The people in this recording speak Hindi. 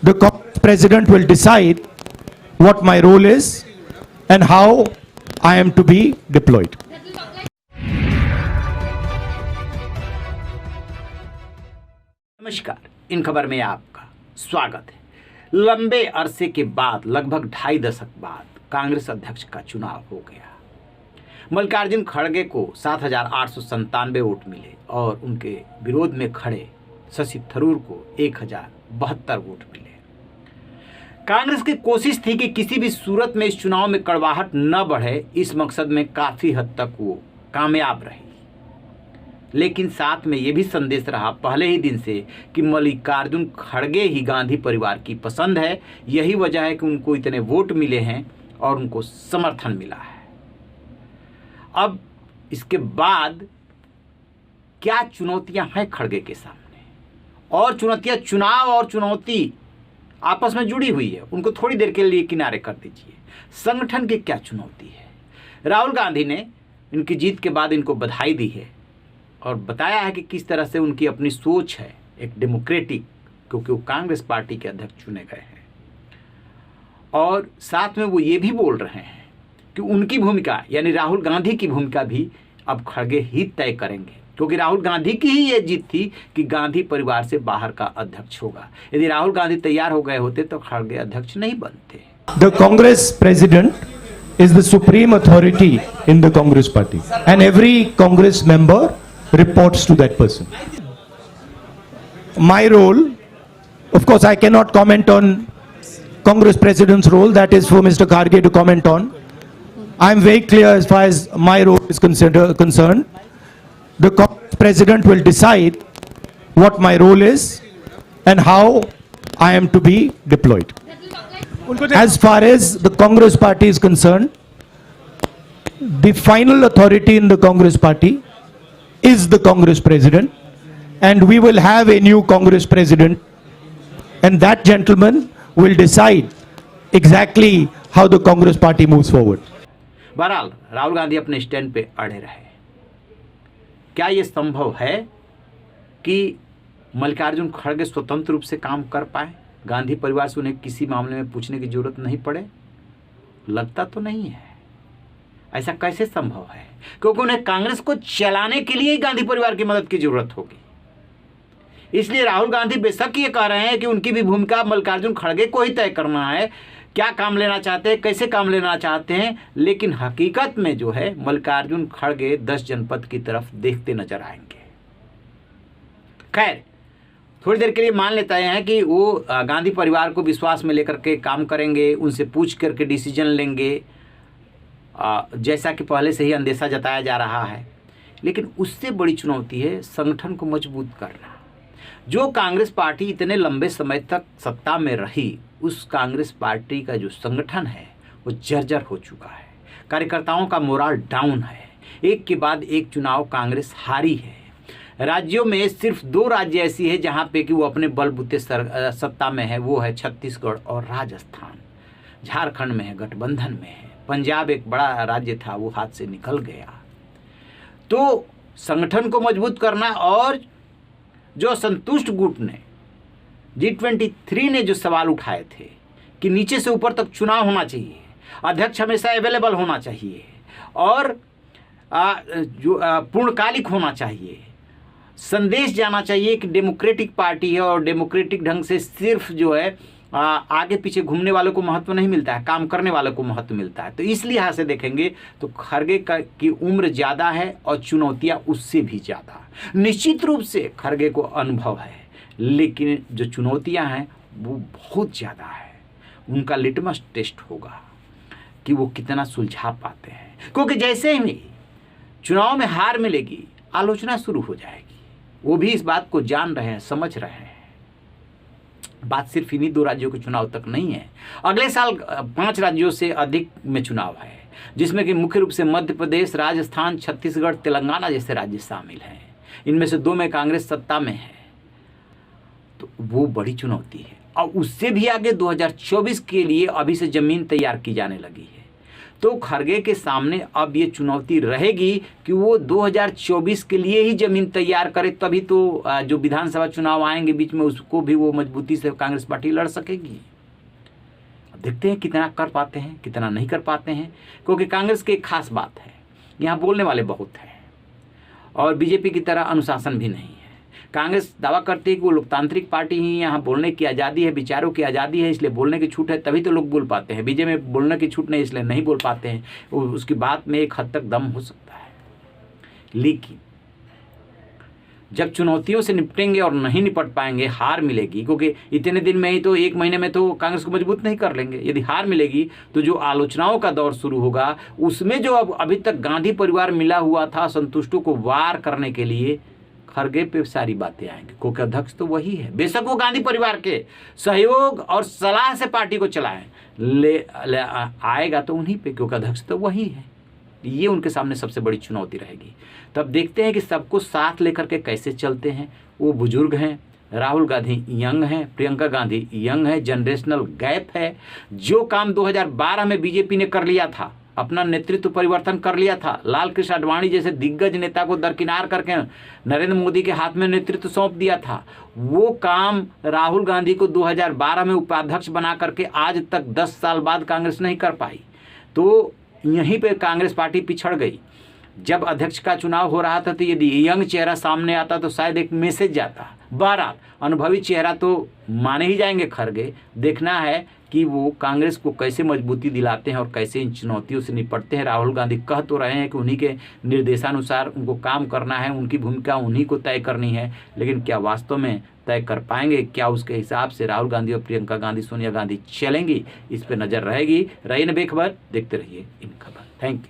The president will decide what my role is and how I am to be deployed. नमस्कार, इन खबर में आपका स्वागत है। लंबे अरसे के बाद, लगभग 2.5 दशक बाद कांग्रेस अध्यक्ष का चुनाव हो गया। मल्लिकार्जुन खड़गे को 7,897 वोट मिले और उनके विरोध में खड़े शशि थरूर को 1,072 वोट मिले। कांग्रेस की कोशिश थी कि किसी भी सूरत में इस चुनाव में कड़वाहट न बढ़े। इस मकसद में काफी हद तक वो कामयाब रही, लेकिन साथ में यह भी संदेश रहा पहले ही दिन से कि मल्लिकार्जुन खड़गे ही गांधी परिवार की पसंद है। यही वजह है कि उनको इतने वोट मिले हैं और उनको समर्थन मिला है। अब इसके बाद क्या चुनौतियां हैं खड़गे के सामने, और चुनौतियां, चुनाव और चुनौती आपस में जुड़ी हुई है, उनको थोड़ी देर के लिए किनारे कर दीजिए। संगठन की क्या चुनौती है? राहुल गांधी ने इनकी जीत के बाद इनको बधाई दी है और बताया है कि किस तरह से उनकी अपनी सोच है, एक डेमोक्रेटिक, क्योंकि वो कांग्रेस पार्टी के अध्यक्ष चुने गए हैं। और साथ में वो ये भी बोल रहे हैं कि उनकी भूमिका, यानी राहुल गांधी की भूमिका भी अब खड़गे ही तय करेंगे, क्योंकि राहुल गांधी की ही ये जीत थी कि गांधी परिवार से बाहर का अध्यक्ष होगा। यदि राहुल गांधी तैयार हो गए होते तो खड़गे अध्यक्ष नहीं बनते। The Congress president is the supreme authority in the Congress party, and every Congress member reports to that person. My role, of course, I cannot comment on Congress president's role. That is for Mr. Kharge to comment on. I am very clear as far as my role is concerned. The Congress president will decide what my role is and how I am to be deployed. As far as the Congress party is concerned, the final authority in the Congress party is the Congress president, and we will have a new Congress president, and that gentleman will decide exactly how the Congress party moves forward. बहरहाल राहुल गांधी अपने स्टैंड पे अड़े रहे। क्या यह संभव है कि मल्लिकार्जुन खड़गे स्वतंत्र रूप से काम कर पाए, गांधी परिवार से उन्हें किसी मामले में पूछने की जरूरत नहीं पड़े? लगता तो नहीं है। ऐसा कैसे संभव है? क्योंकि उन्हें कांग्रेस को चलाने के लिए गांधी परिवार की मदद की जरूरत होगी। इसलिए राहुल गांधी बेशक ये कह रहे हैं कि उनकी भी भूमिका मल्लिकार्जुन खड़गे को ही तय करना है, क्या काम लेना चाहते हैं, कैसे काम लेना चाहते हैं। लेकिन हकीकत में जो है, मल्लिकार्जुन खड़गे 10 जनपद की तरफ देखते नजर आएंगे। खैर, थोड़ी देर के लिए मान लेते हैं कि वो गांधी परिवार को विश्वास में लेकर के काम करेंगे, उनसे पूछ करके डिसीजन लेंगे, जैसा कि पहले से ही अंदेशा जताया जा रहा है। लेकिन उससे बड़ी चुनौती है संगठन को मजबूत करना। जो कांग्रेस पार्टी इतने लंबे समय तक सत्ता में रही, उस कांग्रेस पार्टी का जो संगठन है वो जर्जर हो चुका है। कार्यकर्ताओं का मोराल डाउन है। एक के बाद एक चुनाव कांग्रेस हारी है। राज्यों में सिर्फ 2 राज्य ऐसी है जहां पे कि वो अपने बलबूते सत्ता में है, वो है छत्तीसगढ़ और राजस्थान। झारखंड में है, गठबंधन में है। पंजाब एक बड़ा राज्य था, वो हाथ से निकल गया। तो संगठन को मजबूत करना, और जो संतुष्ट गुट ने, G23 ने जो सवाल उठाए थे कि नीचे से ऊपर तक चुनाव होना चाहिए, अध्यक्ष हमेशा अवेलेबल होना चाहिए और जो पूर्णकालिक होना चाहिए, संदेश जाना चाहिए कि डेमोक्रेटिक पार्टी है और डेमोक्रेटिक ढंग से सिर्फ जो है आगे पीछे घूमने वालों को महत्व नहीं मिलता है, काम करने वालों को महत्व मिलता है। तो इस लिहाज से देखेंगे तो खड़गे की उम्र ज़्यादा है और चुनौतियां उससे भी ज़्यादा। निश्चित रूप से खड़गे को अनुभव है, लेकिन जो चुनौतियां हैं वो बहुत ज़्यादा है। उनका लिटमस टेस्ट होगा कि वो कितना सुलझा पाते हैं, क्योंकि जैसे ही चुनाव में हार मिलेगी, आलोचना शुरू हो जाएगी। वो भी इस बात को जान रहे हैं, समझ रहे हैं। बात सिर्फ इन्हीं 2 राज्यों के चुनाव तक नहीं है। अगले साल 5 राज्यों से अधिक में चुनाव है, जिसमें कि मुख्य रूप से मध्य प्रदेश, राजस्थान, छत्तीसगढ़, तेलंगाना जैसे राज्य शामिल हैं। इनमें से 2 में कांग्रेस सत्ता में है, तो वो बड़ी चुनौती है। और उससे भी आगे 2024 के लिए अभी से जमीन तैयार की जाने लगी है। तो खड़गे के सामने अब ये चुनौती रहेगी कि वो 2024 के लिए ही जमीन तैयार करे, तभी तो जो विधानसभा चुनाव आएंगे बीच में उसको भी वो मजबूती से कांग्रेस पार्टी लड़ सकेगी। देखते हैं कितना कर पाते हैं, कितना नहीं कर पाते हैं, क्योंकि कांग्रेस की एक खास बात है, यहाँ बोलने वाले बहुत हैं और बीजेपी की तरह अनुशासन भी नहीं है। कांग्रेस दावा करती है कि वो लोकतांत्रिक पार्टी ही, यहाँ बोलने की आज़ादी है, विचारों की आज़ादी है, इसलिए बोलने की छूट है, तभी तो लोग बोल पाते हैं। बीजेपी में बोलने की छूट नहीं, इसलिए नहीं बोल पाते हैं। उसकी बात में एक हद तक दम हो सकता है, लेकिन जब चुनौतियों से निपटेंगे और नहीं निपट पाएंगे, हार मिलेगी, क्योंकि इतने दिन में ही तो, 1 महीने में तो कांग्रेस को मजबूत नहीं कर लेंगे। यदि हार मिलेगी तो जो आलोचनाओं का दौर शुरू होगा, उसमें जो अब अभी तक गांधी परिवार मिला हुआ था संतुष्टों को वार करने के लिए, खड़गे पे सारी बातें आएंगी, क्योंकि अध्यक्ष तो वही है। बेशक वो गांधी परिवार के सहयोग और सलाह से पार्टी को चलाएं, आएगा तो उन्हीं पे, क्योंकि अध्यक्ष तो वही है। ये उनके सामने सबसे बड़ी चुनौती रहेगी। तब देखते हैं कि सबको साथ लेकर के कैसे चलते हैं। वो बुजुर्ग हैं, राहुल गांधी यंग हैं, प्रियंका गांधी यंग है, जनरेशनल गैप है। जो काम 2012 में बीजेपी ने कर लिया था, अपना नेतृत्व परिवर्तन कर लिया था, लाल कृष्ण आडवाणी जैसे दिग्गज नेता को दरकिनार करके नरेंद्र मोदी के हाथ में नेतृत्व सौंप दिया था, वो काम राहुल गांधी को 2012 में उपाध्यक्ष बना करके आज तक 10 साल बाद कांग्रेस नहीं कर पाई। तो यहीं पे कांग्रेस पार्टी पिछड़ गई। जब अध्यक्ष का चुनाव हो रहा था तो यदि यंग चेहरा सामने आता तो शायद एक मैसेज जाता। बहरहाल अनुभवी चेहरा तो माने ही जाएंगे खड़गे। देखना है कि वो कांग्रेस को कैसे मजबूती दिलाते हैं और कैसे इन चुनौतियों से निपटते हैं। राहुल गांधी कह तो रहे हैं कि उन्हीं के निर्देशानुसार उनको काम करना है, उनकी भूमिका उन्हीं को तय करनी है, लेकिन क्या वास्तव में तय कर पाएंगे? क्या उसके हिसाब से राहुल गांधी और प्रियंका गांधी, सोनिया गांधी चलेंगी? इस पर नज़र रहेगी। रहिए बेखबर, देखते रहिए इन खबर। Thank you.